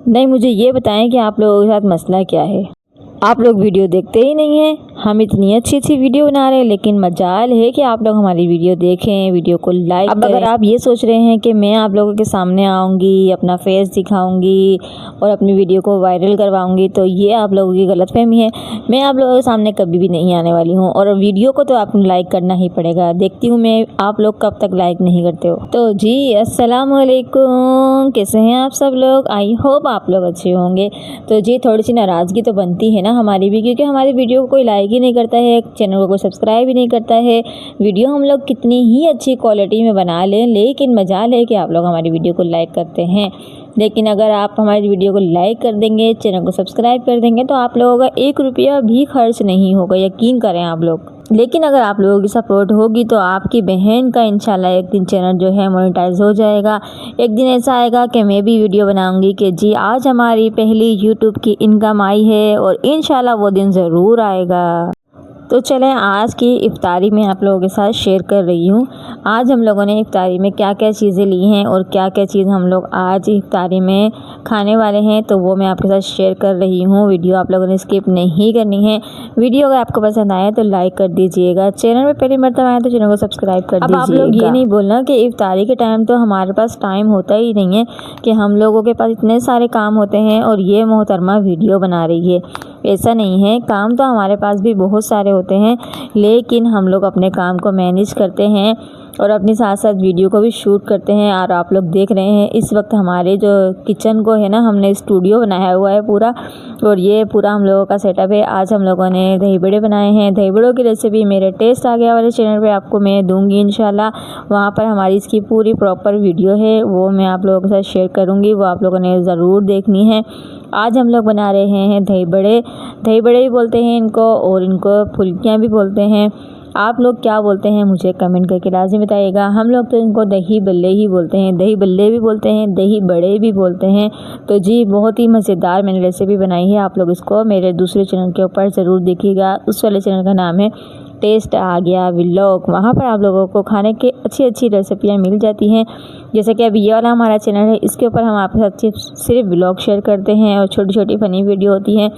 नहीं, मुझे ये बताएं कि आप लोगों के साथ मसला क्या है। आप लोग वीडियो देखते ही नहीं हैं। हम इतनी अच्छी अच्छी वीडियो बना रहे हैं, लेकिन मजाल है कि आप लोग हमारी वीडियो देखें, वीडियो को लाइक करें। अब अगर आप ये सोच रहे हैं कि मैं आप लोगों के सामने आऊँगी, अपना फेस दिखाऊँगी और अपनी वीडियो को वायरल करवाऊँगी, तो ये आप लोगों की गलतफहमी है। मैं आप लोगों के सामने कभी भी नहीं आने वाली हूँ, और वीडियो को तो आपको लाइक करना ही पड़ेगा। देखती हूँ मैं आप लोग कब तक लाइक नहीं करते हो। तो जी अस्सलाम वालेकुम, कैसे हैं आप सब लोग? आई होप आप लोग अच्छे होंगे। तो जी थोड़ी सी नाराज़गी तो बनती है ना हमारी भी, क्योंकि हमारी वीडियो को कोई लाइक ही नहीं करता है, चैनल को कोई सब्सक्राइब ही नहीं करता है। वीडियो हम लोग कितनी ही अच्छी क्वालिटी में बना लें, लेकिन मजाल है कि आप लोग हमारी वीडियो को लाइक करते हैं। लेकिन अगर आप हमारी वीडियो को लाइक कर देंगे, चैनल को सब्सक्राइब कर देंगे, तो आप लोगों का 1 रुपया भी खर्च नहीं होगा, यकीन करें आप लोग। लेकिन अगर आप लोगों की सपोर्ट होगी तो आपकी बहन का इंशाल्लाह एक दिन चैनल जो है मोनेटाइज हो जाएगा। एक दिन ऐसा आएगा कि मैं भी वीडियो बनाऊंगी कि जी आज हमारी पहली यूट्यूब की इनकम आई है, और इंशाल्लाह वो दिन ज़रूर आएगा। तो चलें आज की इफ्तारी में आप लोगों के साथ शेयर कर रही हूँ। आज हम लोगों ने इफ्तारी में क्या क्या चीज़ें ली हैं और क्या क्या चीज़ हम लोग आज इफ्तारी में खाने वाले हैं, तो वो मैं आपके साथ शेयर कर रही हूँ। वीडियो आप लोगों ने स्किप नहीं करनी है। वीडियो अगर आपको पसंद आए तो लाइक कर दीजिएगा। चैनल में पहली मरतबा आए तो चैनल को सब्सक्राइब कर दीजिएगा। अब आप लोग ये नहीं बोलना कि इफ्तारी के टाइम तो हमारे पास टाइम होता ही नहीं है, कि हम लोगों के पास इतने सारे काम होते हैं और ये मोहतरमा वीडियो बना रही है। ऐसा नहीं है, काम तो हमारे पास भी बहुत सारे होते हैं, लेकिन हम लोग अपने काम को मैनेज करते हैं और अपने साथ साथ वीडियो को भी शूट करते हैं। और आप लोग देख रहे हैं इस वक्त हमारे जो किचन को है ना, हमने स्टूडियो बनाया हुआ है पूरा, और ये पूरा हम लोगों का सेटअप है। आज हम लोगों ने दही बड़े बनाए हैं। दही बड़ों की रेसिपी मेरे टेस्ट आ गया वाले चैनल पे आपको मैं दूंगी इंशाल्लाह। वहाँ पर हमारी इसकी पूरी प्रॉपर वीडियो है, वो मैं आप लोगों के साथ शेयर करूँगी, वो आप लोगों ने ज़रूर देखनी है। आज हम लोग बना रहे हैं दही बड़े। दही बड़े भी बोलते हैं इनको, और इनको फुल्कियाँ भी बोलते हैं। आप लोग क्या बोलते हैं मुझे कमेंट करके लाज़िम बताइएगा। हम लोग तो इनको दही बल्ले ही बोलते हैं, दही बल्ले भी बोलते हैं, दही बड़े भी बोलते हैं। तो जी बहुत ही मज़ेदार मैंने रेसिपी बनाई है, आप लोग इसको मेरे दूसरे चैनल के ऊपर ज़रूर देखिएगा। उस वाले चैनल का नाम है टेस्ट आ गया व्लॉग। वहाँ पर आप लोगों को खाने की अच्छी अच्छी रेसिपियाँ मिल जाती हैं। जैसे कि अभी ये वाला हमारा चैनल है, इसके ऊपर हम आपके साथ सिर्फ व्लॉग शेयर करते हैं और छोटी छोटी फ़नी वीडियो होती हैं।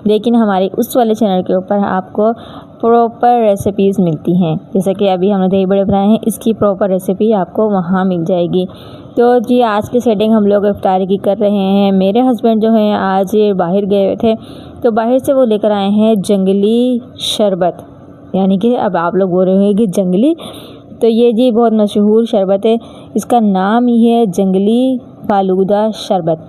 लेकिन हमारे उस वाले चैनल के ऊपर आपको प्रॉपर रेसिपीज़ मिलती हैं। जैसे कि अभी हमने दही बड़े बनाए हैं, इसकी प्रॉपर रेसिपी आपको वहाँ मिल जाएगी। तो जी आज की सेटिंग हम लोग इफ्तारी की कर रहे हैं। मेरे हस्बैंड जो हैं आज बाहर गए हुए थे, तो बाहर से वो लेकर आए हैं जंगली शरबत, यानी कि अब आप लोग बोल रहे हैं कि जंगली, तो ये जी बहुत मशहूर शरबत है। इसका नाम ही है जंगली फालूदा शरबत,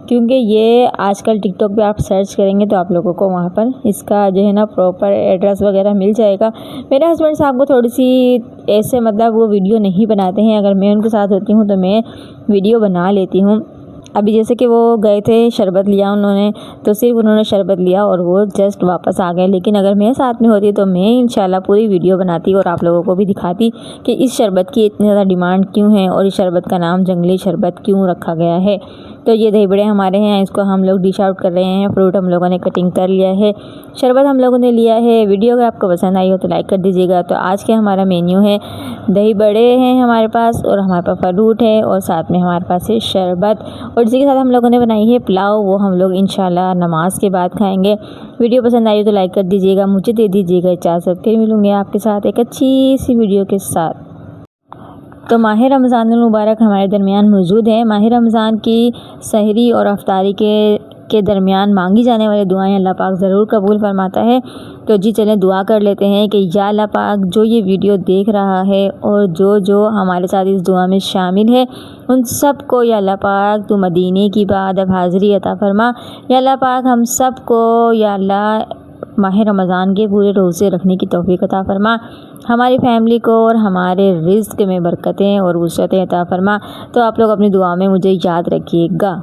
क्योंकि ये आजकल टिकटॉक पे आप सर्च करेंगे तो आप लोगों को वहाँ पर इसका जो है ना प्रॉपर एड्रेस वगैरह मिल जाएगा। मेरे हस्बैंड साहब को थोड़ी सी ऐसे मतलब वो वीडियो नहीं बनाते हैं, अगर मैं उनके साथ होती हूँ तो मैं वीडियो बना लेती हूँ। अभी जैसे कि वो गए थे, शरबत लिया उन्होंने, तो सिर्फ उन्होंने शरबत लिया और वो जस्ट वापस आ गए। लेकिन अगर मैं साथ में होती तो मैं इंशाल्लाह पूरी वीडियो बनाती और आप लोगों को भी दिखाती कि इस शरबत की इतनी ज़्यादा डिमांड क्यों है और इस शरबत का नाम जंगली शरबत क्यों रखा गया है। तो ये दही बड़े हमारे हैं, इसको हम लोग डिश आउट कर रहे हैं। फ्रूट हम लोगों ने कटिंग कर लिया है, शरबत हम लोगों ने लिया है। वीडियो अगर आपको पसंद आई हो तो लाइक कर दीजिएगा। तो आज के हमारा मेन्यू है दही बड़े हैं हमारे पास, और हमारे पास फ्रूट है, और साथ में हमारे पास है शरबत, और इसी के साथ हम लोगों ने बनाई है पुलाव। वो हम लोग इंशाल्लाह नमाज के बाद खाएंगे। वीडियो पसंद आई हो तो लाइक कर दीजिएगा, मुझे दे दीजिएगा इजाज़त। फिर मिलूँगी आपके साथ एक अच्छी सी वीडियो के साथ। तो माह रमज़ान मुबारक हमारे दरमियान मौजूद है। माह रमज़ान की सहरी और अफ्तारी के दरमियान मांगी जाने वाली दुआएं अल्लाह पाक ज़रूर कबूल फरमाता है। तो जी चलें दुआ कर लेते हैं कि या अल्लाह पाक जो ये वीडियो देख रहा है और जो जो हमारे साथ इस दुआ में शामिल है, उन सब को या अल्लाह पाक तू मदीने की बाद अब हाज़िरी अता फरमा। या अल्लाह पाक हम सब को या अल्लाह माह रमज़ान के पूरे रोज़े रखने की तौफ़ीक़ अता फरमा। हमारी फैमिली को और हमारे रिज़्क़ में बरकतें और वुसअतें अता फरमा। तो आप लोग अपनी दुआ में मुझे याद रखिएगा।